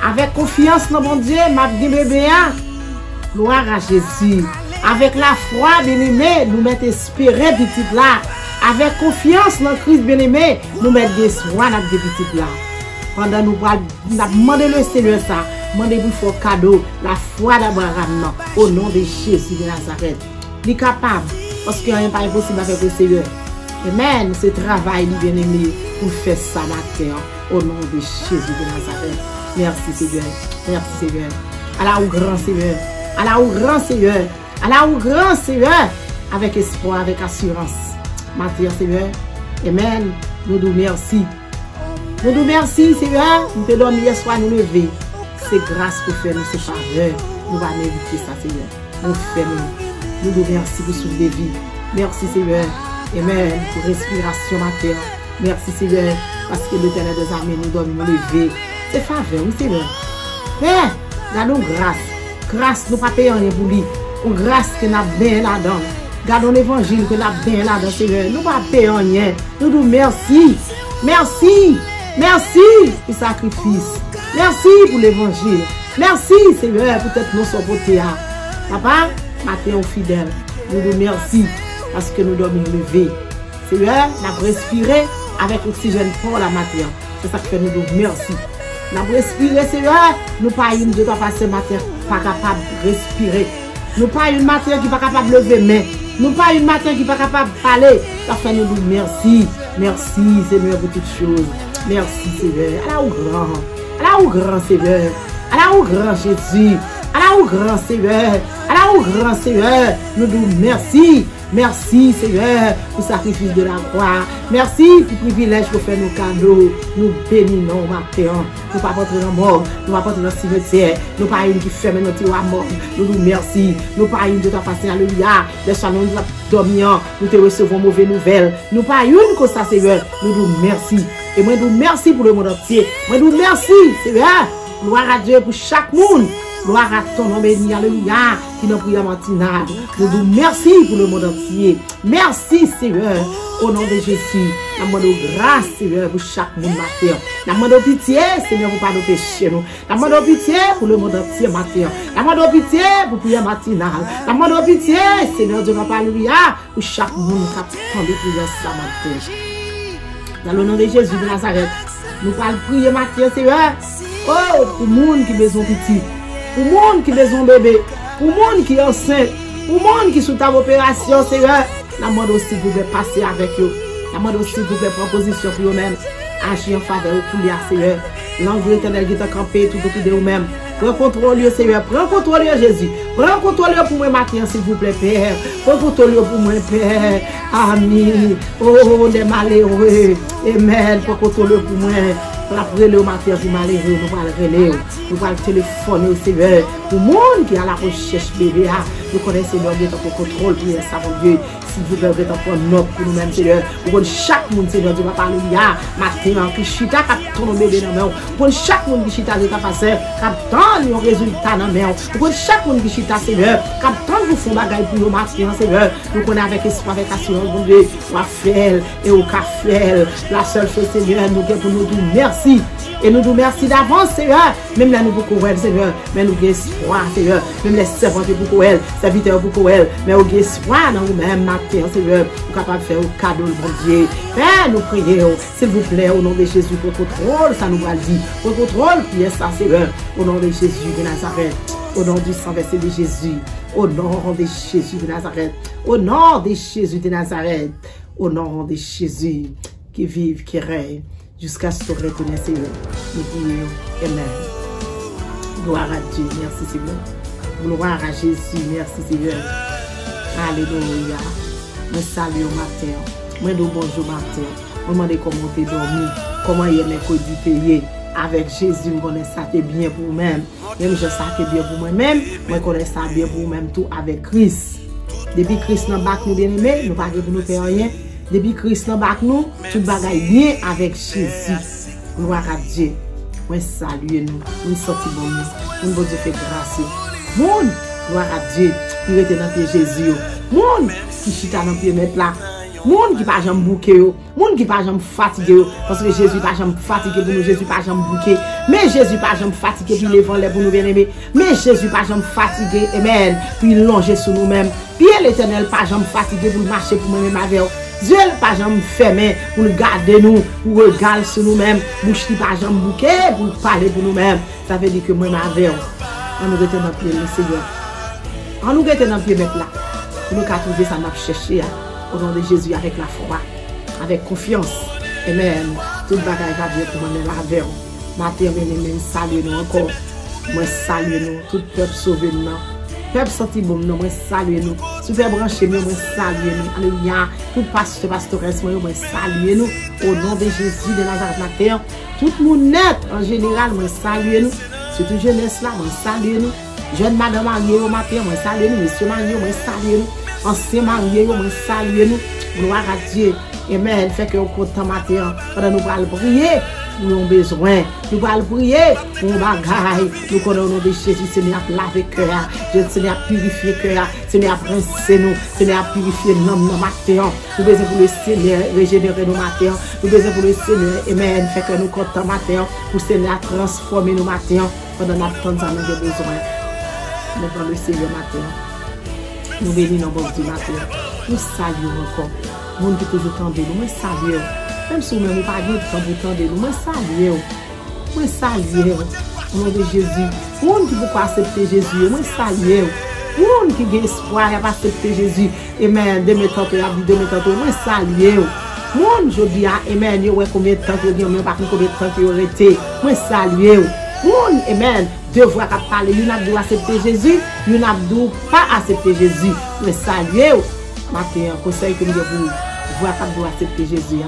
Avec confiance dans mon Dieu, m'a dit bébé, gloire à Jésus. Avec la foi, bien-aimé, nous mettons espérer petit là. Avec confiance dans Christ, bien-aimé, nous mettons espoir dans petit là. Pendant nous demandons le Seigneur ça, demandez vous faire cadeau, la foi d'Abraham, au nom de Jésus de Nazareth. Il est capable, parce qu'il n'y a pas impossible avec le Seigneur. Amen, c'est travail, bien-aimé, pour faire ça la terre, au nom de Jésus de Nazareth. Merci Seigneur, merci Seigneur. Allah au grand Seigneur, Allah au grand Seigneur, Allah au grand Seigneur, avec espoir, avec assurance. Matin Seigneur, Amen, nous nous merci. Nous nous merci Seigneur, nous te donnons hier soir nous lever. C'est grâce pour faire nous ce faveur. Nous allons éviter ça Seigneur. Nous faisons, nous nous merci pour soulever des vies. Merci Seigneur, Amen, pour respiration matin. Merci Seigneur, parce que l'Éternel des armées nous donne nous lever. C'est faveur, oui Seigneur. Mais, gardons grâce. Grâce, nous ne pas payer rien pour lui. Ou grâce que nous avons bien là-dedans. Gardons l'évangile que nous avons bien là-dedans, Seigneur. Nous ne pas payer rien. Nous nous merci. Merci. Merci pour le sacrifice. Merci pour l'évangile. Merci, Seigneur, peut-être nous sommes portés à. Papa, matin fidèle. Nous nous merci parce que nous devons nous lever. Seigneur, nous avons respiré avec l'oxygène pour la matière. C'est ça que fait nous merci. Nous avons respiré, Seigneur. Nous pas une de passer matière pas capable de respirer. Nous pas une matière qui pas capable de lever main. Nous pas une matière qui pas capable de parler. Ça fait nous merci. Merci, Seigneur, pour toutes choses. Merci, Seigneur. Allah au grand. Allah au grand, Seigneur. Allah au grand, Jésus. Allah au grand, Seigneur. Allah au grand, Seigneur. Nous nous merci. Merci Seigneur pour le sacrifice de la croix. Merci pour le privilège pour faire nos cadeaux. Nous bénissons matin. Nous ne pas rentrer dans la mort. Nous ne pas rentrer dans le cimetière. Nous ne pas une qui ferme notre tiroir mort. Nous nous merci. Nous ne pas une de ta passer alléluia. Les soirs nous dormions. Nous te recevons mauvaises nouvelles. Nous ne pas une comme ça Seigneur. Nous nous merci. Et moi nous merci pour le monde entier. Moi nous merci Seigneur. Gloire à Dieu pour chaque monde. Gloire à ton nom béni, alléluia, qui nous prie à matinale. Nous nous merci pour le monde entier. Merci Seigneur, au nom de Jésus. Nous demandons grâce Seigneur pour chaque monde matin. Nous demandons pitié Seigneur pour pas nos péchés. Nous demandons pitié pour le monde entier matin. Nous demandons pitié pour prier matinale. Nous demandons pitié Seigneur Dieu, alléluia, pour chaque monde qui attend de prier ça matin. Dans le nom de Jésus de Nazareth, nous allons prier matin Seigneur. Oh, pour le monde qui a besoin de petit. Pour le monde qui a besoin de bébé, pour le monde qui est enceinte, pour le monde qui est sous ta opération, Seigneur, la demande aussi vous pouvez passer avec eux. La demande aussi vous pouvez prendre position pour eux-mêmes. Agir en faveur de tous les Seigneur. L'ange éternel qui est campé tout autour de vous-mêmes. Prends contrôle, Seigneur. Prends contrôle, Jésus. Prends contrôle pour moi matin, s'il vous plaît, Père. Prends contrôle pour moi, Père. Amen. Oh, les malheureux. Amen. Prends contrôle pour moi. Pour la brûler au matin, vous malheureux, nous allons relayer, nous allons téléphoner au Seigneur. Pour le monde qui est à la recherche bébé, nous connaissons Seigneur, pour contrôle, pour ça, mon Dieu. S'il vous plaît, pour notre pour nous-mêmes, Seigneur. Pour chaque monde, Seigneur, Dieu va parler, matin, qui chita, qui ton bébé dans la main. Pour chaque monde qui chita, qui passé, qui attend un résultat dans la main. Pour chaque monde qui chita, Seigneur, qui attend vous font bagaille pour nous matin, Seigneur. Nous connaissons avec espoir, avec assurance, mon Dieu, on va faire et au café. La seule chose, Seigneur, nous pour nous dire merci. Et nous nous merci d'avance, Seigneur. Même là, nous beaucoup elle, Seigneur. Mais nous avons espoir, Seigneur. Même les servantes beaucoup elle, serviteurs beaucoup elle. Mais nous avons espoir dans nous-mêmes, matin, Seigneur. Nous sommes capables de faire au cadeau, mon Dieu. Père, nous prions, s'il vous plaît, au nom de Jésus, pour contrôle, ça nous va le dire. Pour contrôle, priez ça, Seigneur. Au nom de Jésus de Nazareth. Au nom du sang versé de Jésus. Au nom de Jésus de Nazareth. Au nom de Jésus de Nazareth. Au nom de Jésus qui vive, qui règne. Jusqu'à ce que nous reconnaissons, Seigneur. Nous prions. Amen. Gloire à Dieu. Merci, Seigneur. Gloire à Jésus. Merci, Seigneur. Alléluia. Nous saluons matin. Moi, nous bonjour matin. Nous demandons comment tu es dormi. Comment il est mercredi payé. Avec Jésus, nous connaissons ça bien pour nous-mêmes. Même je sais que bien pour moi-même. Moi, je connais ça bien pour nous-mêmes tout avec Christ. Depuis Christ n'a pas nous bien aimé, nous ne pouvons pas nous faire rien. Depuis Christ n'a pas nous, tout bagaille bien avec Jésus. Gloire à Dieu. Moi, saluez nous. Nous sommes bon nous. Nous bon Dieu fait grâce. Monde, gloire à Dieu. Qui était dans pied Jésus. Monde, qui chita dans pied mettre là. Moun qui pas jamais bouqué yo, moun qui pas jamais fatigué yo, parce que Jésus pas jamais fatigué pour nous, Jésus pas jamais bouqué, mais Jésus pas jamais fatigué puis lever les pour nous bien-aimés, mais Jésus pas jamais fatigué, amen, puis longer sur nous-mêmes, puis l'Éternel pas jamais fatigué pour marcher pour nous-mêmes avec eux. Dieu pas jamais fermé pour nous garder nous, pour regarder sur nous-mêmes, bouche qui pas jamais bouqué pour parler pour nous-mêmes. Ça veut dire que moi avec eux, on nous rete dans pied le Seigneur. On nous rete dans pied mettre là. Pour nous trouver ça m'a cherché au nom de Jésus avec la foi, avec confiance. Amen. Tout bagaille va bien pour moi avec eux. Matin même saluer nous encore. Moi saluer nous, tout peuple sauver nous. Peuple senti bon nous, moi saluer nous. Super branché nous, moi saluer nous. Alléluia. Tout pastoresse moi saluer nous au nom de Jésus de Nazareth matin. Tout le monde net en général moi saluer nous. Surtout jeunesse là, moi saluer nous. Jeune madame mariée au matin, moi saluer nous. Monsieur marié, moi saluer nous. Ancien marié, moi saluer nous. Gloire à Dieu. Amen. Fait que au content matin, pendant nous allons prier. Nous avons besoin, nous allons prier pour un bagaille. Nous connaissons de Jésus, Seigneur, à laver le cœur, Seigneur, à purifier le cœur, Seigneur, à rincer nous, Seigneur, à purifier l'homme dans matin. Nous avons besoin pour le Seigneur, régénérer nos matins. Nous avons besoin pour le Seigneur, Amen. Fait que nous comptons matin, pour le Seigneur transformer nos matins. Pendant notre temps, nous avons besoin. Nous prenons le Seigneur matin. Nous bénissons nos Dieu matin. Nous saluons encore. Nous qui toujours tendez, nous saluons. Même si vous n'avez pas dit temps pour tendre nous, moi saluer. Moi saluer. Au nom de Jésus. Moun qui peut accepter Jésus, moi saluer. Moun qui a espoir à accepter Jésus. Amen. Demain temps que moi saluer. Moun je dis amen, yo combien de temps que yo même pas combien de temps que yo arrêté. Moi saluer. Moun amen. Devoir à parler, il n'a pas accepter Jésus, il n'a pas accepter Jésus. Moi saluer. Matin, conseil que nous devons voir qu'à doit accepter Jésus.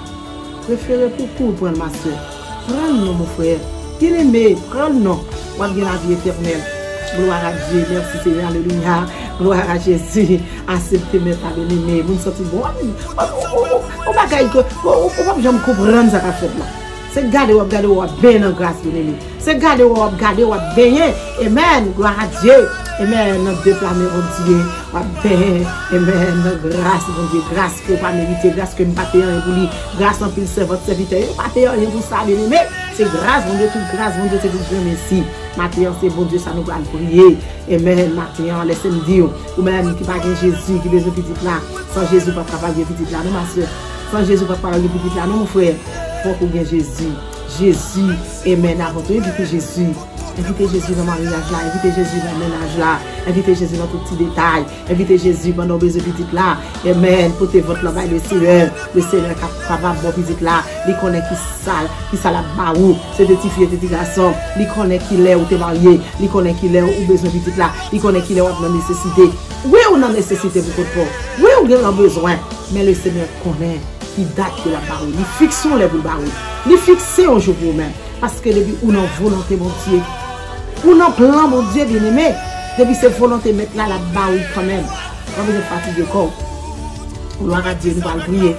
Préférez pour prendre ma soeur. Prends-nous, mon frère. Bien-aimé, prends-nous. On va bien la vie éternelle. Gloire à Dieu. Merci Seigneur. Alléluia. Gloire à Jésus. Acceptez mes bien-aimés. Vous me sentez bon. On va gagner que. On va jamais comprendre ça qu'a fait là. C'est garder ou bien en grâce bien-aimé. C'est garder ou bien. Amen. Gloire à Dieu. Amen. Notre déplacement au Dieu. Amen. Grâce, mon Dieu. Grâce que pas mériter. Grâce que je ne pas payer rien pour lui. Grâce en plus votre serviteur. Je ne pas payer rien pour ça, bien aimé. C'est grâce, mon Dieu. Toute grâce, mon Dieu. C'est Dieu. Merci. Maintenant, c'est bon Dieu. Ça nous va prier. Amen. Maintenant, laissez-moi dire. Ou même qui parle de Jésus, qui besoin de petit là. Sans Jésus, pas travailler petit là. Non, ma soeur. Sans Jésus, pas travailler petit là. Non, mon frère. Faut qu'on gagne Jésus. Jésus. Amen. Avant tout, invitez Jésus. Invitez Jésus dans le mariage là, invitez Jésus dans le ménage là, invitez Jésus dans tout petit détail, invitez Jésus pendant nos petites là. Amen. Portez votre là le Seigneur capable de bon petit là, il connaît qui ça la baou, c'est de petits filles et petits garçons, il connaît qui l'est ou t'es marié, il connaît qui l'est ou besoin petit là, il connaît qui l'est ou dans nécessité. Oui, on a nécessité pour votre corps. Oui, on a besoin, mais le Seigneur connaît qui date de la baou. Il fixe les boules baou. Il fixe un jour pour vous-même parce que depuis on a volonté mon Dieu. Pour nos plans, mon Dieu bien-aimé, depuis cette volonté mettre là la baoui quand même. Quand vous êtes fatigué, gloire à Dieu, nous allons prier.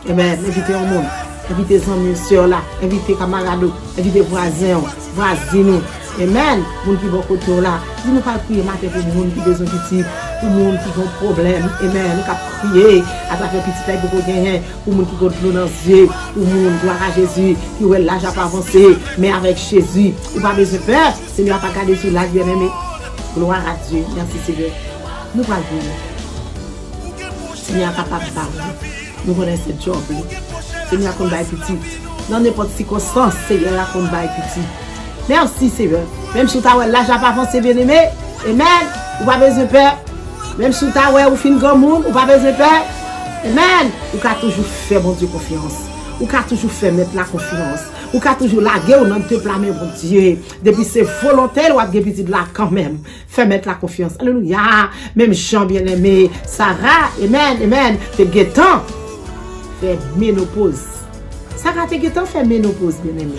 Amen. Invitez au monde, invitez les amis, soeurs là, invitez les camarades, invitez les voisins, voisines. Amen. Vous qui vont côté là, nous pas prier matin pour les gens qui ont besoin de petit, pour les gens qui ont problème. Amen. Nous allons prier à travers petit taille pour gagner, pour les gens qui ont de l'eau dans les yeux, pour les gens, gloire à Jésus, qui ont l'âge à pas avancer, mais avec Jésus, vous n'avez pas besoin de peur. Seigneur, pas garder sur l'âge bien-aimé. Gloire à Dieu. Merci Seigneur. Nous allons prier. Seigneur, capable de parler. Nous connaissons ce job. Seigneur, qu'on va petit. Dans n'importe quelle circonstance, Seigneur, qu'on va petit. Merci Seigneur. Même si tu as l'âge à pas avancer bien-aimé. Amen. Vous n'avez pas besoin de peur. Même si tu as ou fin grand monde, vous n'avez pas besoin de peur. Amen. Vous avez toujours fait mon Dieu confiance. Vous avez toujours fait mettre la confiance. Vous avez toujours lagué ou non te blâmer mon Dieu. Depuis c'est volontaire ou avez petit là quand même. Fait mettre la confiance. Alléluia. Même Jean bien-aimé. Sarah. Amen. Amen. Te guettant. Fait ménopause. Sarah te guettant fait ménopause bien-aimé.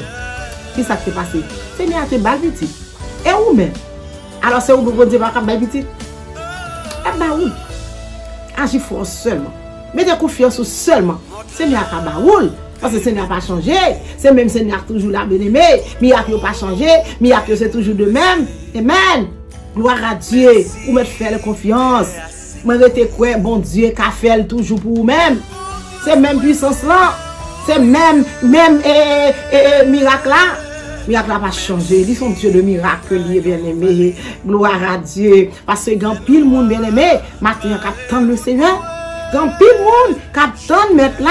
Qu'est-ce qui s'est passé? Seigneur te bal petit. Et où même? Alors c'est où vous dites pas bal petit? Eh ben oui. Agis fort seulement. Mettez confiance seulement. Seigneur a baoul. Parce que Seigneur n'a pas changé. C'est même Seigneur toujours là bien-aimé. Mais il n'a pas changé. Mais il c'est toujours de même. Amen. Gloire à Dieu. Vous mettez faire confiance. Vous mettez quoi? Bon Dieu qu'a fait toujours pour vous-même. c'est même puissance là, c'est même miracle là. Miracle n'a pas changé. Ils sont Dieu de miracle, bien-aimé. Gloire à Dieu. Parce que quand pile monde bien-aimé, maintenant captant le Seigneur, quand pile monde captant mettre là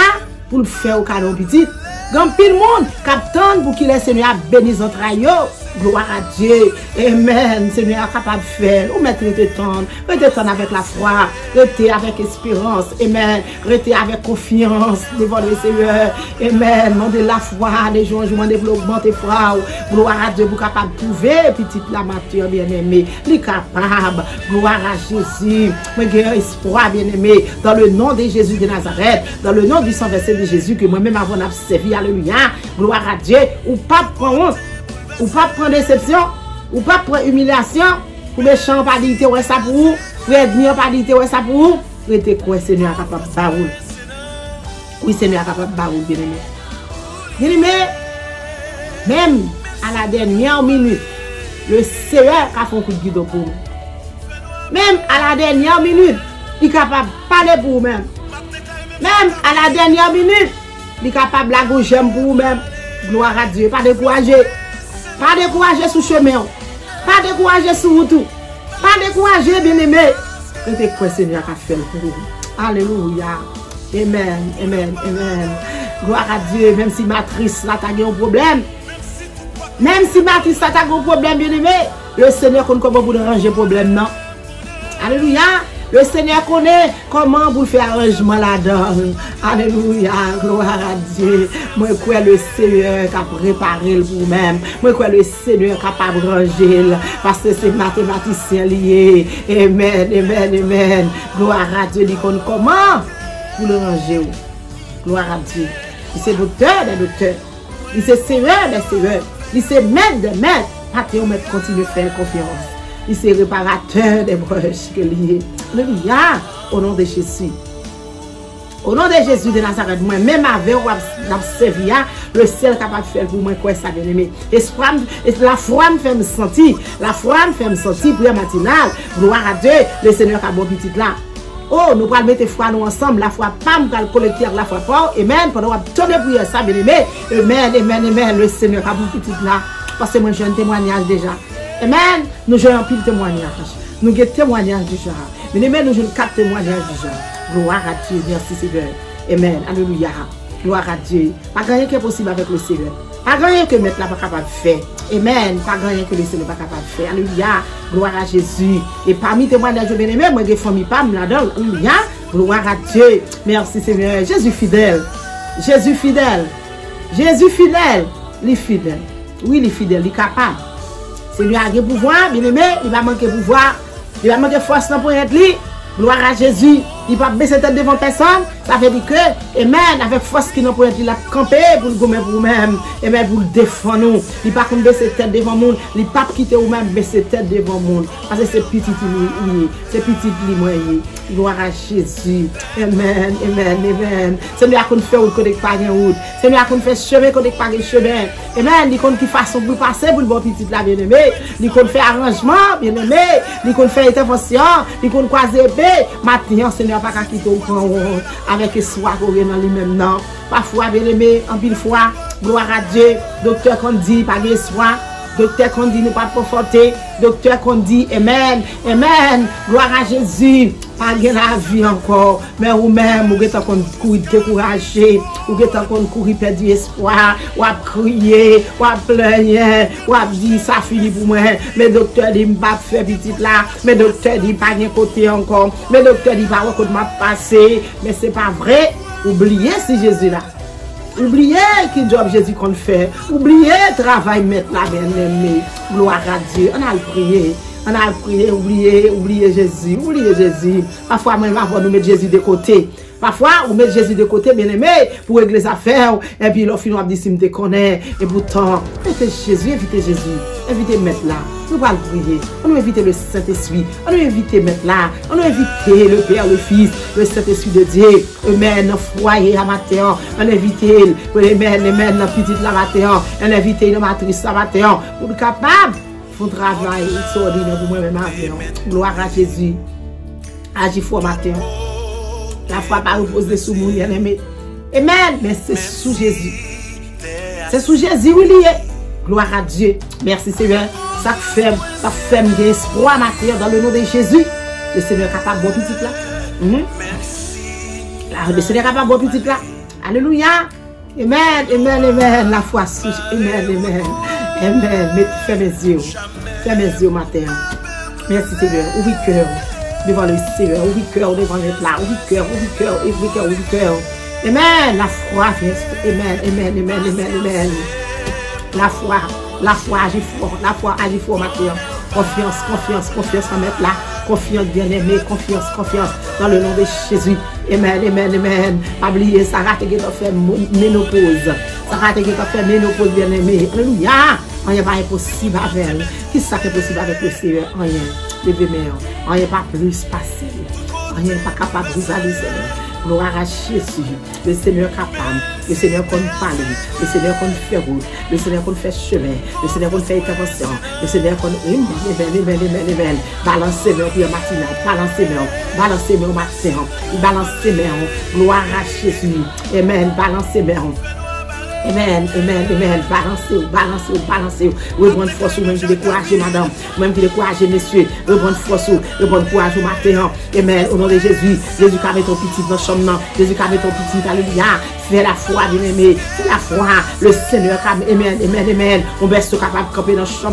pour le faire au cadeau petit. Quand pile monde captant pour qu'il ait Seigneur bénisse notre aïe. Gloire à Dieu. Amen. Seigneur est capable de faire. Ou mettre le temps avec la foi. Rester avec espérance. Amen. Rester avec confiance devant le Seigneur. Amen. Demandez la foi, les changements, développement, tes foi. Gloire à Dieu. Vous capable de trouver petite la matière bien-aimée. Il est capable. Gloire à Jésus. Moi, j'ai espoir bien-aimé. Dans le nom de Jésus de Nazareth. Dans le nom du sang versé de Jésus que moi-même avant d'être servi. Alléluia. Gloire à Dieu. Ou pas prendre honte. Ou pas prendre déception, ou pas prendre humiliation, ou méchant pas dire ouais ça pour vous, ou ennemi pas dire ouais ça pour vous, ou était quoi Seigneur capable de baroul. Oui Seigneur capable de baroul bien aimé. Bien aimé, même à la dernière minute, le Seigneur a fait un coup de guidon pour vous. Même à la dernière minute, il est capable de parler pour vous-même. Même à la dernière minute, il est capable de la gauche pour vous-même. Gloire à Dieu, pas décourager. Pas décourager sous chemin. Pas décourager sous route. Pas décourager, bien-aimé. C'est quoi Seigneur a fait pour vous. Alléluia. Amen. Amen. Amen. Gloire à Dieu. Même si matrice là t'a un problème. Même si matrice là t'a un problème, bien-aimé. Le Seigneur connaît comment vous ranger le problème, non? Alléluia. Le Seigneur connaît comment vous faire arrangement là-dedans. Alléluia, gloire à Dieu. Moi, je crois le Seigneur qui a préparé pour vous-même. Moi, je crois le Seigneur capable de ranger. Parce que c'est mathématicien lié. Amen, amen, amen. Gloire à Dieu. Il connaît comment vous le ranger. Gloire à Dieu. Il c'est docteur des docteurs. Il c'est seigneur des seigneurs. Il c'est maître des maîtres. Pathéon, maître, continue à faire confiance. Il c'est réparateur des broches que lié. Alléluia. Au nom de Jésus. Au nom de Jésus de Nazareth, moi, même avec la servi, le seul capable de faire pour moi, quoi ça, bien aimé. Et la foi me fait me sentir. La foi me fait me sentir, prière matinale. Gloire à Dieu, le Seigneur qui a bon petit là. Oh, nous allons mettre foi nous ensemble. La foi, pam, nous allons collecter la foi fort. Amen. Pendant qu'on tourne prière ça, bien aimé. Amen, amen, amen. Le Seigneur qui a bon petit là. Parce que moi, j'ai un témoignage déjà. Amen. Nous jouons un pile témoignage. Nous avons un témoignage déjà. Mais nous jouons 4 témoignages déjà. Gloire à Dieu. Merci Seigneur. Amen. Alléluia. Gloire à Dieu. Pas rien qui est possible avec le Seigneur. Pas rien que mettre là pas capable de faire. Amen. Pas rien que le Seigneur pas capable de faire. Alléluia. Gloire à Jésus. Et parmi les témoignages bien aimés, moi j'ai famille pas là-dedans. Alléluia. Gloire à Dieu. Merci Seigneur. Jésus fidèle. Jésus fidèle. Jésus fidèle. Il est fidèle. Oui, il est fidèle. Il est capable. Seigneur a des pouvoirs, bien aimé, il va manquer pouvoir, il va manquer force pour être lui. Gloire à Jésus. Il va baisser tête devant personne. Ça veut dire que, amen, avec force qui n'a pas été la camper pour le gommer pour vous-même. Amen, pour le défendre nous. Il va pas baisser tête devant le monde. Il va pas quitter vous-même baisser tête devant le monde. Parce que c'est petit lui. C'est petit lui moyen. Gloire à Jésus. Amen, amen, amen. Seigneur a qu'on fait route côté pas de route. Seigneur a qu'on fait chemin côté pas de chemin. Amen. Il qu'on qui façon pour passer pour le bon petit là bien aimé. Il qu'on fait arrangement bien aimé. Il qu'on fait intervention. Il qu'on croiser maintenant Seigneur pas quitter au grand avec espoir qu'on est dans lui-même non. Parfois bien aimé en pile fois gloire à Dieu. Docteur qu'on dit pas d'espoir. Docteur qu'on dit ne pas conforter. Docteur qu'on dit amen, amen. Gloire à Jésus. Pas de la vie encore. Mais vous-même, vous êtes encore découragé. Vous êtes encore perdu espoir. Vous avez crié, vous avez pleuré, vous avez dit ça finit pour moi. Mais docteur dit pas faire petit là. Mais docteur dit pas de côté encore. Mais docteur dit pas encore m'a passé. Mais c'est pas vrai. Oubliez si Jésus là. Oubliez qui job Jésus qu'on fait. Oubliez travail mettre la bien-aimé. Gloire à Dieu. On a prié. On a prié, oubliez Jésus, oubliez Jésus. Parfois, même avant nous mettre Jésus de côté. Parfois, on met Jésus de côté, bien aimé, pour régler les affaires. Et puis, l'offre, on dit, si je te connais. Et pourtant, invitez Jésus, invitez mettre là. Nous allons prier. On nous invite le Saint-Esprit. On nous invite mettre là. On nous invite le Père, le Fils, le Saint-Esprit de Dieu. Amen, foyer à matin. On invite, amen, la petite la matin. On invite la matrice la matin. Pour être capable. Faut travailler extraordinaire pour moi-même. Gloire à Jésus. Agis fort matin. La foi pas reposer sous mon bien-aimé. Amen. Mais c'est sous Jésus. C'est sous Jésus, oui, lié. Gloire à Dieu. Merci, Seigneur. Ça fait espoir, ma terre, dans le nom de Jésus. Le Seigneur est capable de bon petit là. Le Seigneur est capable de bon petit là. Alléluia. Amen, amen, amen. La foi sous. Amen, amen. Amen. Fais mes yeux. Fais mes yeux, ma terre. Merci, Seigneur. Ouvre le cœur devant le Seigneur. Ouvre le cœur devant le plat. Ouvre le cœur, ouvre le cœur, ouvre le cœur, ouvre le cœur. Amen. La foi, amen, amen, amen, amen, amen. La foi agit fort. La foi agit fort, ma terre. Confiance, confiance, confiance en mettre là. Confiance, bien-aimé, confiance, confiance dans le nom de Jésus. Amen, amen, amen. Pas oublier, Sarah qui a fait ménopause. Sarah qui a fait ménopause, bien-aimé. Alléluia. Rien pas impossible avec elle. Qui ça qui est possible avec le Seigneur? Rien. Levez moi. Rien pas plus passé. Rien pas capable de vous aller, Seigneur. Gloire à Jésus. Le Seigneur capable. Le Seigneur qu'on parle. Le Seigneur qu'on fait route. Le Seigneur qu'on fait chemin. Le Seigneur qu'on fait intervention. Le Seigneur qu'on amen. Balancez-moi pour le matin. Balancez-moi. Balancez-moi au matin. Balancez-moi. Gloire à Jésus. Amen. Balancez-moi. Amen, amen, amen. Balancez, balancez, balancez. Reprendre force, même qui découragez, madame. Même qui découragez, messieurs. Reprendre force, reprendre courage au matin. Amen. Au nom de Jésus. Jésus qui a mis ton petit dans le champ. Jésus qui a mis ton petit. Alléluia. Fais la foi, bien-aimé. Fais la foi. Le Seigneur, amen, amen, amen. On reste capable de camper dans le champ.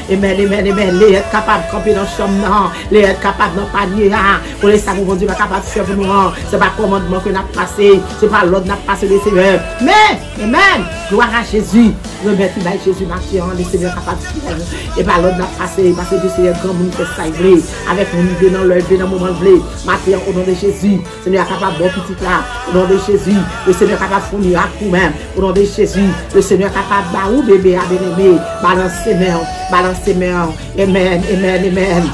Amen, amen, amen. Les être capable de camper dans le champ. Les être capable de panier. Pour les savoir, mon Dieu, capable de faire pour nous. C'est pas commandement que nous avons passé. C'est pas l'ordre n'a passé le Seigneur. Mais, amen. Gloire à Jésus. Remettez à Jésus, ma chère, le Seigneur capable de faire. Et pas l'autre n'a passé, parce que le Seigneur grand monde fait ça, avec mon niveau dans l'œil, dans le moment de ma chère, au nom de Jésus. Le Seigneur capable de bon petit là. Au nom de Jésus. Le Seigneur capable de fournir à vous-même. Au nom de Jésus. Le Seigneur capable de baou bébé à bien-aimé. Balancez main. Amen, amen, amen.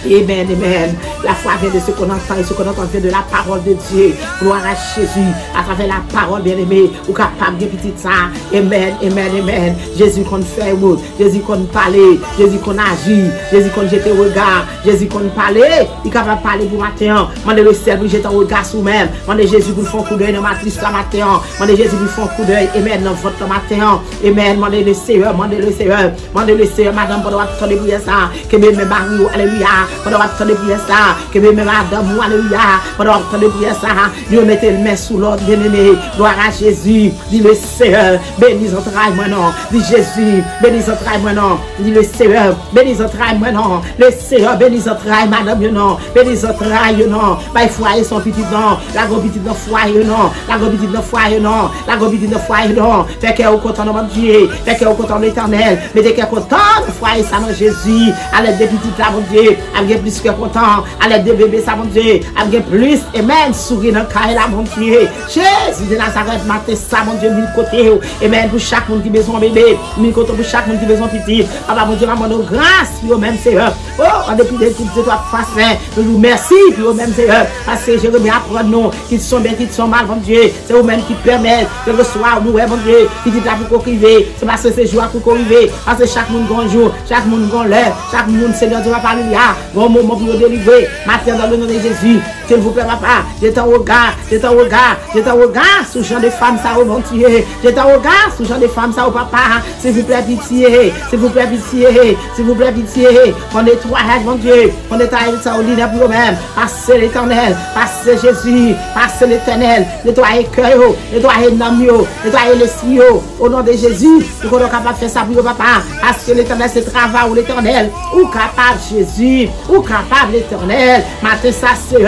Amen, amen. La foi vient de ce qu'on entend et ce qu'on entend vient de la parole de Dieu. Gloire à Jésus. À travers la parole, bien-aimé, ou capable de petit ça. Amen, amen, amen. Jésus qu'on fait route. Jésus qu'on parle. Jésus qu'on agit. Jésus qu'on jette au regard. Jésus qu'on parle. Il est capable de parler pour matin. Mandez le ciel pour jeter un regard sur même. Mandez Jésus pour faire un coup d'œil dans ma triste la matin. Mandez Jésus pour faire un coup d'œil. Amen, dans votre matin. Amen. Mandez le Seigneur. Mandez le Seigneur. Mandez le Seigneur, madame, pour attendre pour ça. Que mes maris, alléluia. Pendant attendre pour ça, que mes madame, alléluia, pendant attendre pour ça, nous mettons les mains sous l'ordre, bien-aimé, gloire à Jésus, dit le Seigneur, bénis ton travail, moi non, dit Jésus, bénis ton travail, moi non, dit le Seigneur, bénis ton travail, moi non, le Seigneur, bénis ton travail, madame, non, bénis ton travail, non, bah, il foyer son petit non, la grosse petite dans foyer, non, la grosse petite dans foyer, non, la grosse petite dans foyer, non, fait qu'elle est content de mon Dieu, fait qu'elle est content de l'éternel, mais dès qu'elle est content de foyer, ça non, Jésus, à l'aide des petites là, mon Dieu, avec plus que content, à l'aide des bébés, ça, mon Dieu, avec plus, amen, sourire dans le cas, là, mon Dieu, Jésus de Nazareth, matin, ça, mon Dieu, mille côtés, amen, pour chaque monde qui a besoin bébé, mille côtés pour chaque monde qui a besoin petit, papa, mon Dieu, maman, nos grâces, puis au même Seigneur, oh, en dépit de toutes ces trois faces, nous vous merci, puis au même Seigneur, parce que je remets à prendre nous, qu'ils sont bien, qu'ils sont mal, mon Dieu, c'est vous-même qui permet que le soir, nous, mon Dieu, qui dit là pour qu'on rive, c'est parce que c'est jour pour qu'on rive, parce que chaque monde grand jour, chaque monde grand l'heure, chaque monde, Seigneur, Dieu va parler là, bon moment pour nous délivrer, maintenant dans le nom de Jésus, s'il vous plaît, papa, j'ai ton regard, j'ai ton regard, j'ai ton regard, sous genre de femmes, ça, au mon Dieu, j'ai ton regard, sous genre de femmes, ça, au papa, s'il vous plaît, pitié, s'il vous plaît, pitié, s'il vous plaît, pitié, on nettoie, mon Dieu, on nettoie ça au lit pour nous-mêmes, passez l'éternel, passez Jésus, passez l'éternel, nettoyez le cœur, nettoyez l'âme, nettoyez l'esprit, au nom de Jésus, nous sommes capables de faire ça pour nous, papa, parce que l'éternel, c'est travail ou l'éternel, ou capable Jésus, ou capable l'éternel, matin ça c'est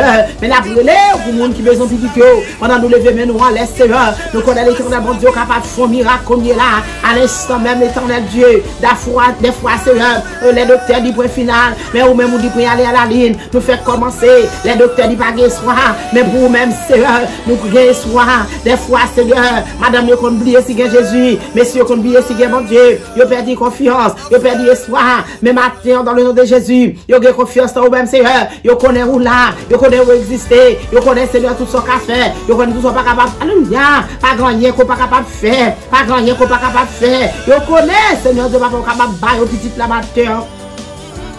mais la brûlée pour le monde qui besoin de petit, pendant nous lever, mais nous en laisse Seigneur, nous connaissons l'éternel, bon Dieu, capable de faire un miracle comme il est là, à l'instant même l'éternel Dieu, des fois Seigneur, les docteurs disent point final, mais ou même on dit pour y aller à la ligne, nous faire commencer, les docteurs disent pas gagner soir, mais pour nous-mêmes Seigneur, nous gagnons soir, des fois Seigneur, madame, nous qu'on oublie si gagne Jésus, messieurs qu'on oublie si gagne mon Dieu, vous perdez confiance, vous perdez espoir, mais maintenant dans le nom de Jésus, vous avez confiance en vous-même Seigneur, vous connaissez où là, vous connaissez où exister, vous connaissez Seigneur tout ce qu'on a fait, vous connaissez tout ce qu'on pas capable, alléluia, pas grand rien qu'on pas capable de faire, pas grand rien qu'on pas capable de faire, vous connaissez Seigneur Dieu pas capable de bailler au petit la matin.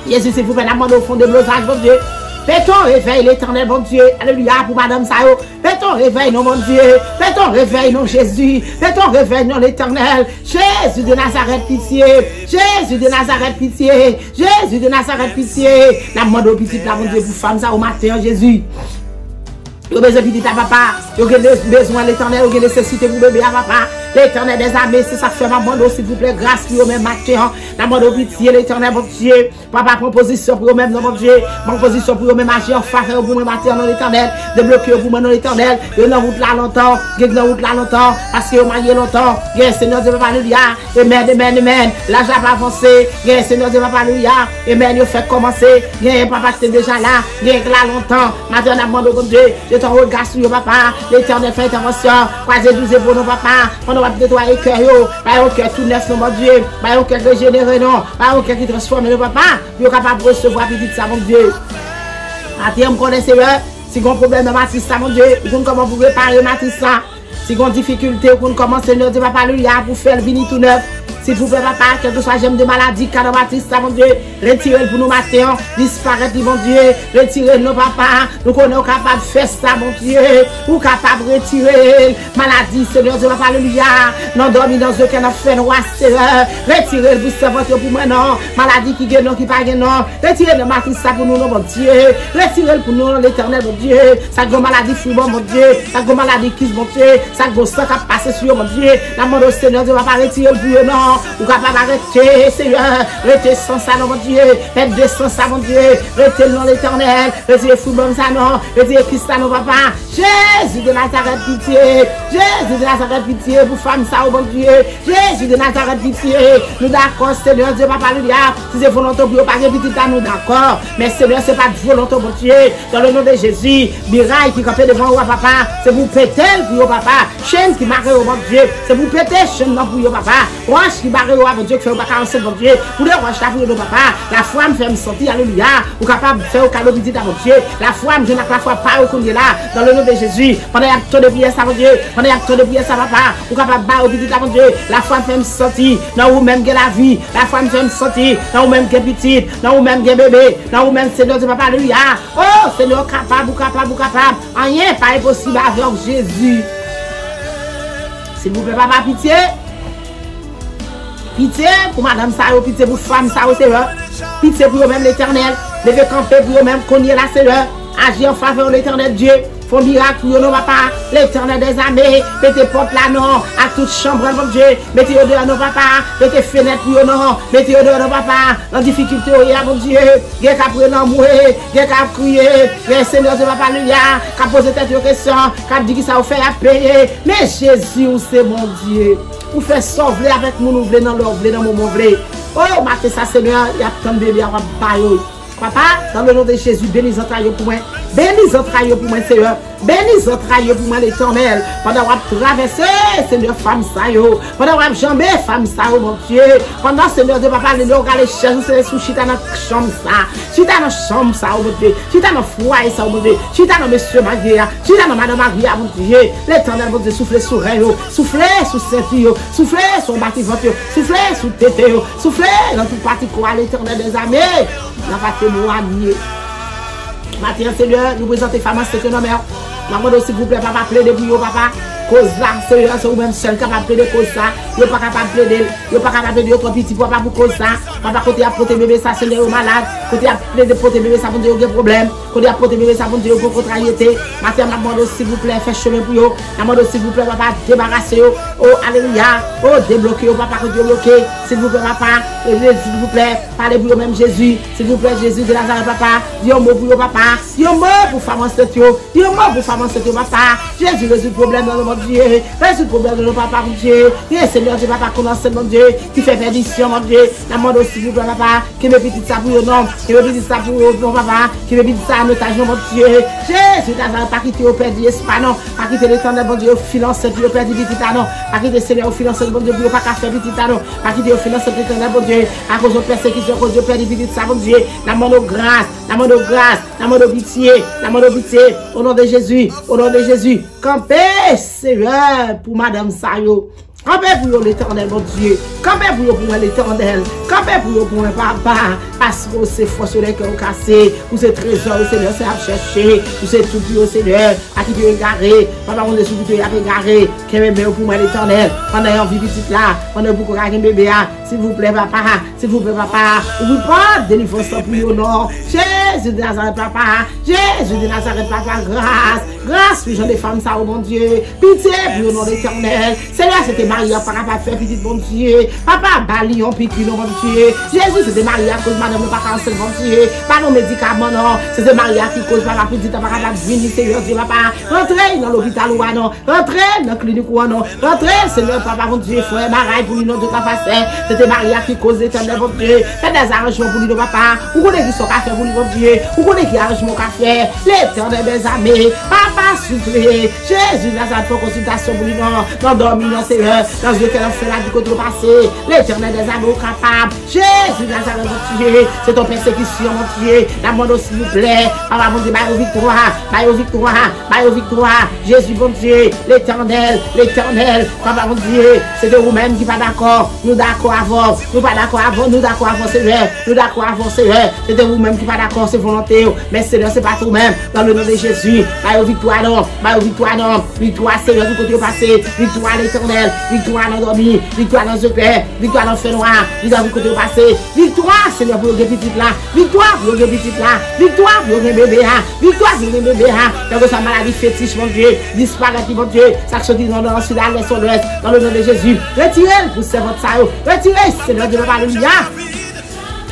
Jésus, s'il vous plaît, la main au fond de l'osage, mon Dieu. Fais ton réveil, l'éternel, bon Dieu. Alléluia, pour madame Sayo. Fais ton réveil, non, mon Dieu. Fais ton réveil, non, Jésus. Fais ton réveil, non, l'éternel. Jésus de Nazareth, pitié. Jésus de Nazareth, pitié. Jésus de Nazareth, pitié. La demande au petit, la mon Dieu, pour femme, ça, au matin, Jésus. Vous avez besoin de papa. Vous avez besoin de l'éternel, vous avez nécessité pour bébé à papa. L'éternel des armées, c'est ça que fait ma bande, s'il vous plaît, grâce pour eux-mêmes, matin. La bande au pitié, l'éternel, mon Dieu. Papa, proposition pour eux-mêmes, mon Dieu. Proposition pour eux-mêmes, agir en faveur pour moi, matin, dans l'éternel. Débloquer pour moi, dans l'éternel. Et dans route là longtemps, guide dans route là longtemps, parce que vous m'avez longtemps. Guerre, Seigneur Dieu, alléluia. Amen, amen, amen. Là, j'ai pas avancé. Guerre, Seigneur Dieu, alléluia. Amen, il fait commencer. Guerre, papa, c'est déjà là. Guerre, là longtemps. Maintenant, on a demandé au Dieu. Je t'en regarde sur papa. L'éternel fait intervention. Croisez 12 pour nos papa. On va nettoyer le cœur, un cœur tout neuf, mon Dieu, un cœur régénéré, non, un cœur qui transforme le papa, puis on est capable de recevoir petit ça, mon Dieu. Attends, vous connaissez, si vous avez un problème de Matisse, mon Dieu, vous comment vous réparer Matisse, si vous avez une difficulté, vous commencez, Seigneur Dieu, papa, pour faire le vini tout neuf. S'il vous plaît, papa, quel que soit j'aime de maladie, Baptiste, mon Dieu, retirez-le pour nous matin, disparaître, mon Dieu, retirez nos papa, nous connaissons capables de faire ça, mon Dieu, ou capable de retirer maladie, Seigneur Dieu, papa, alléluia, non dormi dans aucun affaire, roi, Seigneur, retirez-le pour savoir pour moi, non, maladie qui gagne, non, qui pas gagne, non, retirez-le, Baptiste, pour nous, mon Dieu, retirez-le pour nous, l'éternel, mon Dieu, ça go maladie, fou, mon Dieu, ça go maladie, qui, mon Dieu, ça go sang qui a passé sur mon Dieu, la mort au Seigneur Dieu, papa, retirez-le pour nous, non, ou capable d'arrêter, Seigneur, restez sans ça, mon Dieu, faites sans ça, mon Dieu, restez dans l'éternel, retirez fou, bon ça, non, retirez Christ, non, papa, Jésus de Nazareth, pitié, Jésus de Nazareth, pitié, pour femme ça, mon Dieu, Jésus de Nazareth, pitié, nous d'accord, Seigneur Dieu, papa, alléluia, si c'est volonté pour pas petit à nous, d'accord, mais Seigneur, c'est pas de volonté, mon Dieu, dans le nom de Jésus, miraille qui campait devant vous, papa, c'est vous péter pour papa, chaîne qui marque au mon Dieu, c'est vous péter chaîne pour vous, papa, roche qui barre mon Dieu, qui fait au bac à mon Dieu, pour les roches là pour nos papa, la foi me fait me sentir, alléluia, ou capable de faire au cadeau petit à mon Dieu, la foi me donne la foi pas au collier là, dans le nom de Jésus, pendant qu'il y a tout de prière ça, mon Dieu, pendant qu'il y a tout de prière ça, papa, ou capable de au petit à mon Dieu, la foi me fait me sentir, dans vous même que la vie, la foi me fait me sentir, dans vous même que petit, dans vous même que bébé, dans vous même Seigneur de papa, alléluia, oh Seigneur, capable, ou capable, ou capable, rien pas impossible avec Jésus. S'il vous plaît, papa, pitié. Pitié pour madame Sao, pitié pour femme Sao, Seigneur. Pitié pour eux-mêmes l'éternel. Levez camper pour eux-mêmes, qu'on y est là, Seigneur. Agir en faveur de l'éternel Dieu. Font miracle pour nos papa, l'éternel des armées. Mettez porte là, non, à toute chambre, mon Dieu. Mettez au dehors nos papa, mettez fenêtre pour non. Mettez au dehors nos papa, en difficulté, mon Dieu. Gè qu'à prendre mourir, gè qu'à crier. Gè Seigneur de papa, alléluia. Qu'à poser tête aux questions, qu'à dire que ça vous fait à payer. Mais Jésus, c'est mon Dieu. Vous faites sauver avec nous, nous voulons dans l'or, voulons dans mon voulons. Oh, matin, ça, Seigneur, il y a tant de bébés à bailler. Papa, dans le nom de Jésus, bénis entrailles pour moi. Bénis entrailles pour moi, Seigneur. Bénis entrailles pour moi, l'éternel. Pendant qu'on traverser, Seigneur, femme ça, yo. Pendant qu'on jambé, femme ça, mon Dieu. Pendant, Seigneur, de papa, les logs, les chaises, c'est sous chita dans la chambre ça. Chita dans la chambre ça, mon Dieu. Chita dans le foyer ça, mon Dieu. Chita dans monsieur Maria. Chita dans madame Maria, mon Dieu. L'éternel, mon Dieu, soufflez sur elle, soufflez sous ceinture, soufflez sur bâtiment, soufflez sous tête, soufflez dans toute partie quoi, l'éternel des armées. La partie noire. Maintenant, Seigneur, nous présentons femmes en cette nommée. Maman, s'il vous plaît, papa, plaidez pour vous, papa. Cause là, Seigneur, c'est vous-même seul capable de plaider cause ça. Vous n'êtes pas capable de plaider. Vous n'êtes pas capable de dire trop petit papa pour cause ça. Papa, côté à porter bébé, ça, Seigneur, malade. Côté à plaider porter bébé, ça, vous dire qu'il y a des problèmes. Côté à porter bébé, ça, vous dire qu'il y a des contrariétés. Maintenant, maman, s'il vous plaît, faites chemin pour vous. Maman, s'il vous plaît, papa, débarrassez vous. Oh, alléluia. Oh, débloquez vous, papa, que Dieu bloqué. S'il vous plaît, papa. S'il vous plaît, parlez pour vous-même, Jésus. S'il vous plaît, Jésus de Nazareth, papa. Dis un mot pour vous, papa. Dis un mot pour femme en cette yo. Dis un mot pour femme en cette yo, papa. Jésus résout le problème dans le monde, Dieu. Résout le problème de nos papas, mon Dieu. Et Seigneur, Dieu, papa, qu'on enseigne, mon Dieu. Qui fait perdition, mon Dieu. La mode aussi, vous, papa. Qui me petite ça pour non. Qui me petite ça pour non, papa. Qui me petite ça à notage, mon Dieu. Jésus, Nazareth, pas quitter au père d'Espagne, non. Pas quitter l'éternel, mon Dieu, au finance, puis au père du petit non. Pas quitter Seigneur, au finance, mon Dieu, pour pas qu'à faire petit non. Pas quitter au finance, l'éternel, mon Dieu. À cause de persécution, à cause de père du petit ça, mon Dieu. La mode de grâce, la mode de grâce, la mode de pitié, la mode de pitié. Au nom de Jésus, au nom de Jésus. Campez, Seigneur, pour Madame Sayo. Campez pour l'éternel, mon Dieu. Campez pour l'éternel. Campez pour papa. Parce que c'est force de cœur cassé. Ou c'est trésor, au Seigneur, c'est à chercher. Ou c'est tout pour au Seigneur. À qui tu es égaré. Papa, on est sous tu es égaré. Qu'est-ce que pour moi l'éternel. Pendant envie petite là. Pendant beaucoup de bébé. S'il vous plaît, papa. S'il vous plaît, papa. Vous pas délivrance pour nous, non. Jésus de Nazareth, papa. Jésus de Nazareth, papa. Grâce. Grâce pour les femmes, ça, oh mon Dieu. Pitié pour le nom de l'éternel. Seigneur, c'était Maria, papa, faire petite, bon Dieu. Papa, balion, piqûre, bon Dieu. Jésus, c'était Maria, cause madame, pas cancer, bon Dieu. Pas nos médicaments, non. C'était Maria qui cause, papa, petite, papa, venir, Seigneur, Dieu, papa. Rentrez dans l'hôpital, ou non. Rentrez dans la clinique, ou non. Rentrez, Seigneur, papa, bon Dieu, frère, baraille, pour lui, non, de ta face. C'était Maria qui cause l'éternel, bon Dieu. Faites des arrangements pour lui, papa. Vous connaissez qui sont café pour lui, bon Dieu. Vous connaissez qui arrangement café. L'éternel des armées. Papa, soufflez. Jésus, Nazareth, pour consultation pour lui, non. Dans dormir, non, Seigneur. Dans ce qu'elle a fait là du côté passé. L'éternel des armées capable. Jésus, Nazareth, mon Dieu. C'est ton persécution, mon Dieu. La mort, s'il vous plaît. Papa, mon Dieu, baille victoire. Baille victoire. Baille victoire. Jésus, mon Dieu. L'éternel. L'éternel. Papa, mon Dieu. C'est de vous-même qui pas d'accord. Nous d'accord avant. Nous pas d'accord avant. Nous d'accord avant, Seigneur. Nous d'accord avant, Seigneur. C'est de vous-même qui pas d'accord. C'est volonté. Mais Seigneur, c'est pas vous-même. Dans le nom de Jésus. Baille victoire, non. Baille victoire, non. Victoire, Seigneur, du côté passé. Victoire, l'éternel. Victoire dans dormir. Victoire dans ce père. Victoire dans le feu noir. Victoire du côté passé. Victoire, Seigneur, pour le petit là. Victoire pour le petit là. Victoire pour le bébé. Victoire pour le bébé. Dans sa maladie fétiche, mon Dieu. Disparaître, mon Dieu. Ça se dit dans le sud, à l'est, sur l'ouest. Dans le nom de Jésus. Retirez pour servante ça. Retirez, Seigneur, de alléluia.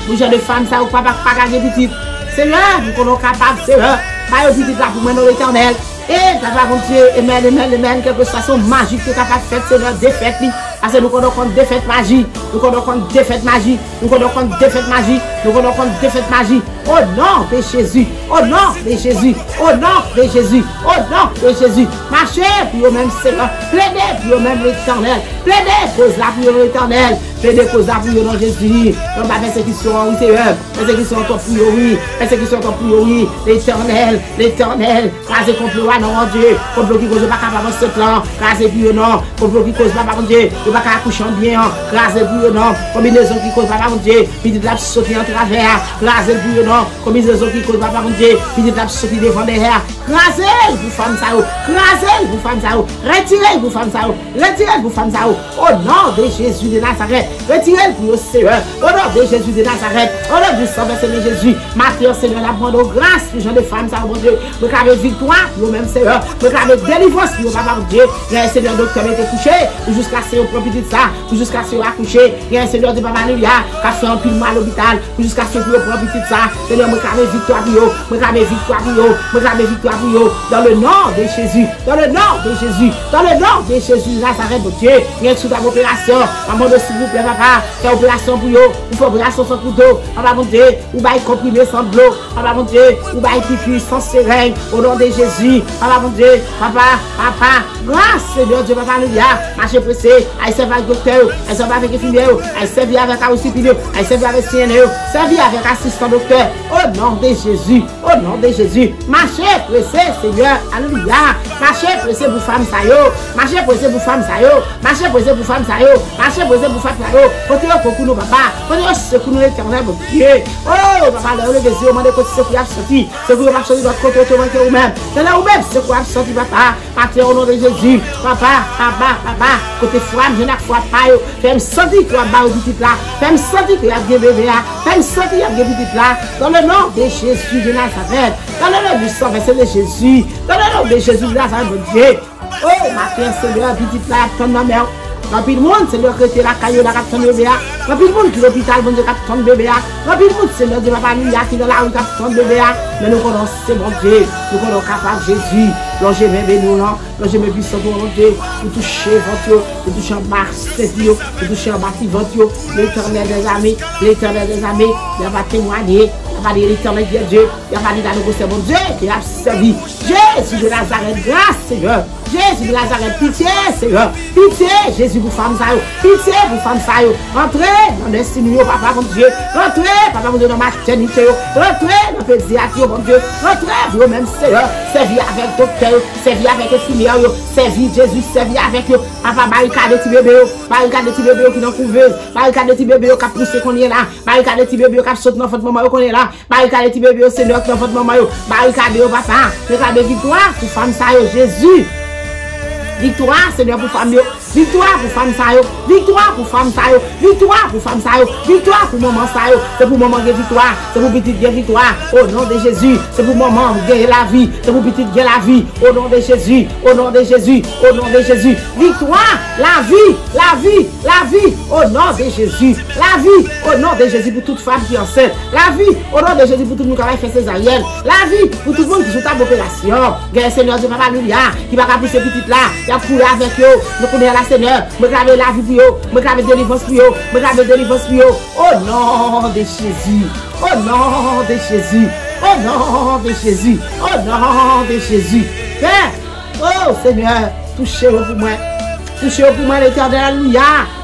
Pour gens de femmes, ça, ou pas gagner petit. Seigneur, nous sommes capables, Seigneur. Pas au petit là pour mener l'éternel. Et papa, mon Dieu, amen, quelque façon magique que tu as fait, Seigneur, défaite. Parce que nous connaissons défaite magie. Nous connaissons défaite magie. Nous connaissons défaite magie. Nous connaissons défaite magie. Au nom de Jésus. Au nom de Jésus. Au nom de Jésus. Au nom de Jésus. Marchez pour eux-mêmes, Seigneur. Plaidez pour eux-mêmes l'éternel. Plaidez cause là pour l'éternel. Plaidez cause là pour nom Jésus. Donc, persécution, oui, Seigneur. Persécution encore pour oui. Persécution encore pour oui. L'éternel. L'éternel. Crasez contre le roi, non, mon Dieu. Contre qui cause pas capable ce plan. Crasez pour non. Contre qui cause pas, mon Dieu. Ne pas accoucher bien. Crasez pour non. Combinaison qui cause pas, mon Dieu. Puis de la sauter en travers. Crasez pour non. Combinaison qui cause pas, mon Dieu. Puis de la sauter devant derrière. Crasez pour femme ça. Crasez pour femme ça. Retirez pour femme ça. Retirez pour femme ça. Au nom de Jésus de Nazareth. Retirez pour le Seigneur. Au nom de Jésus de Nazareth. Au nom du sang de Jésus. Matthieu, Seigneur, la bonne grâce pour les gens de femmes, ça, mon Dieu. Me clamer victoire pour le même Seigneur. Me clamer délivrance pour le papa, mon Dieu. Il y a un Seigneur docteur qui était couché. Pour jusqu'à ce qu'on prend petit ça. Pour jusqu'à ce qu'on accouché. Il y a un Seigneur de papa, Alléluia. Qui a fait un pile mal à l'hôpital. Pour jusqu'à ce qu'on prend petit ça. Seigneur, me clamer victoire pour eux. Me clamer victoire pour eux. Me clamer victoire pour eux. Dans le nom de Jésus. Dans le nom de Jésus. Dans le nom de Jésus. Nazareth, mon Dieu. Il y a une sous opération. Maman, s'il vous plaît, papa. Fais opération pour eux. Vous faites opération sans couteau. Papa, mon Dieu. Ou bail comprimé sans de l'eau. Papa, mon Dieu. Ou bail piqûre sans seringue. Au nom de Jésus. Papa, mon Dieu. Papa. Grâce, Seigneur Dieu, papa, alléluia. Marchez pressé. Aïe, servi avec docteur. Aïe, servi avec infirmière. Aïe, servi avec auxiliaire. Aïe, servi avec CNE. Servi avec assistant docteur. Au nom de Jésus. Au nom de Jésus. Marchez pressé, Seigneur. Alléluia. Marchez pressé pour femme ça yo. Marchez pressé pour femme ça yo. Marchez pressé pour femme ça yo. Marchez pressé pour femme ça yo. Continuez pour nous, papa. Continuez pour nous, l'éternel, mon Dieu. Oh, papa, le Jésus, on m'a dit que c'est pour sortir. C'est pour sortir votre côté, vous même. C'est là où même, c'est pour sortir, papa. Partez au nom de Jésus. Papa. Côté froid, je n'ai pas pas. Fais-moi sentir que tu as au petit là. Fais-moi sentir que tu as bien bébé là. Fais-moi sentir que tu as bien petit là. Dans le nom de Jésus de Nazareth. Dans le nom du sang versé de Jésus. Dans le nom de Jésus de Nazareth, mon Dieu. Oh, ma Père, Seigneur, petit là, ton nom, mère. Rapide monde, Seigneur, que tu es la caillou, la capitaine bébé. Rapide monde qui est l'hôpital, bon Dieu, capitaine bébé. Rapide monde, Seigneur, Dieu, papa, nous, qui est dans la rue, capitaine bébé. Mais nous connaissons, mon Dieu, nous connaissons capable Jésus. Lorsque je nous, lorsque je me puisse mon Dieu, pour toucher votre, pour toucher en Marseille, pour toucher en bâtiment, l'éternel des amis, il va témoigner, il va dire l'éternel de Dieu, il va dire dans nos mon Dieu, qui a servi Jésus de Nazareth, grâce Seigneur. Jésus de Nazareth, pitié, Seigneur. Pitié, Jésus pour femme ça. Pitié pour femme ça. Entrez dans l'estime, papa, mon Dieu. Entrez, papa, mon Dieu, dans ma maternité. Entrez dans le pédiatrie, mon Dieu. Entrez, vous-même, Seigneur. Servis avec docteur, servis avec infirmière, servis Jésus, servis avec eux. Papa, barricade de petit bébé, barricade de petit bébé qui n'en couveuse, barricade de petit bébé qui a poussé qu'on est là, barricade de petit bébé qui a sauté dans votre maman qu'on est là, barricade de petit bébé au Seigneur qui dans votre maman, barricade de papa, barricade de victoire pour femme ça, Jésus. Victoire, Seigneur, pour femme, victoire pour femme ça, victoire pour femme ça, victoire pour femme ça, victoire pour maman ça, c'est pour maman de victoire, c'est pour petite de victoire, au nom de Jésus, c'est pour maman gagner la vie, c'est pour petite gagner la vie, au nom de Jésus, au nom de Jésus, au nom de Jésus, victoire, la vie, la vie, la vie, au nom de Jésus, la vie, au nom de Jésus pour toute femme qui est enceinte, la vie, au nom de Jésus pour tout le monde qui a fait césarienne, la vie pour tout le monde qui joue à l'opération, gagner Seigneur de Papa Alléluia, qui va pousser petite là, il a couru avec eux, nous connaissons la Seigneur, me graver la vie pour eux, me graver délivrance pour eux, me graver délivrance pour eux, au nom de Jésus, au nom de Jésus, au nom de Jésus, au nom de Jésus. Père, oh Seigneur, touchez-vous pour moi, touchez-vous pour moi l'Éternel, alléluia.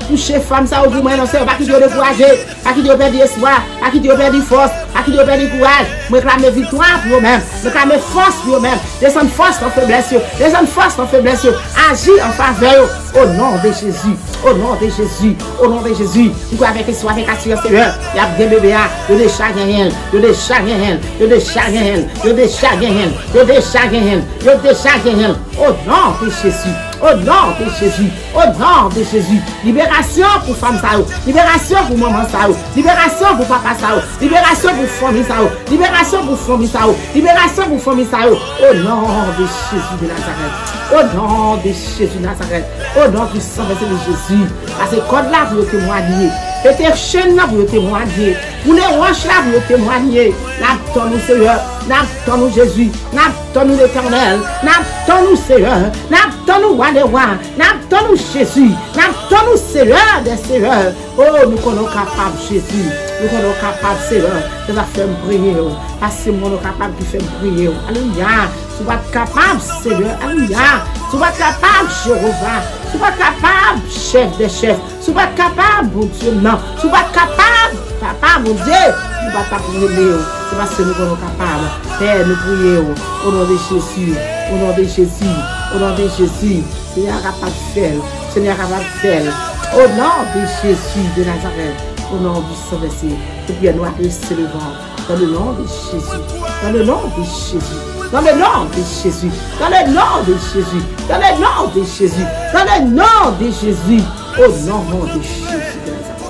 Touchez femme ça au pour moi, non c'est pas qui doit décourager, pas qui doit perdre espoir, pas qui doit perdre force, pas qui doit perdre courage. Me clamer victoire pour eux-mêmes, me clamer force pour eux-mêmes, descendre force en faiblesse, descendre force en faiblesse, agir en faveur au nom de Jésus, au nom de Jésus, au nom de Jésus. Nous avec espoir, avec assurance, Seigneur, il y a des bébés, il y a des chagrin, il y a des chagrin, il y a des chagrin, il y a des chagrin, il y a des chagrin, il y a des chagrin, au nom de Jésus. Au nom de Jésus, au nom de Jésus, libération pour femme Sao, libération pour maman Sao, libération pour papa Sao, libération pour famille Sao, libération pour famille Sao, libération pour famille Sao, au nom de Jésus de Nazareth, au nom de Jésus de Nazareth, au nom puissant de Jésus, à ces codes là pour témoigner. Cette chaîne là pour témoigner, pour les roches là pour témoigner, n'attendons Seigneur, n'attendons Jésus, n'attendons l'Éternel, n'attendons Seigneur, n'attendons roi des rois, n'attendons Jésus, n'attendons Seigneur des seigneurs. Oh, nous sommes capables Jésus, nous sommes capables Seigneur, de faire briller, parce que nous sommes capables de faire briller. Alléluia, tu vas être capable Seigneur, alléluia, tu vas être capable Jéhovah, tu vas être capable chef des chefs, tu vas être capable mon Dieu, non, tu vas être capable, papa mon Dieu, tu vas t'appeler, c'est parce que nous sommes capables. Père, nous prions au nom de Jésus, au nom de Jésus, au nom de Jésus, Seigneur capable de faire, Seigneur capable de faire, au nom de Jésus de Nazareth, au nom du Saint-Esprit, nous prions à rester le vent, dans le nom de Jésus, dans le nom de Jésus. Dans le nom de Jésus, dans le nom de Jésus, dans le nom de Jésus, dans le nom de Jésus, au nom de Jésus de Nazareth.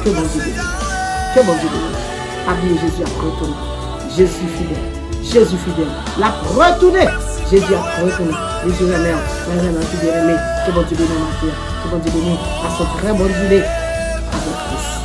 Que bon Dieu bénisse, que bon Dieu bénisse. Appelez Jésus à retourner. Jésus fidèle, Jésus fidèle. La retourner, Jésus a retourné. Jésus est mère, que bon Dieu bénisse ma terre, que bon Dieu bénisse. Passons très bonne journée avec Christ.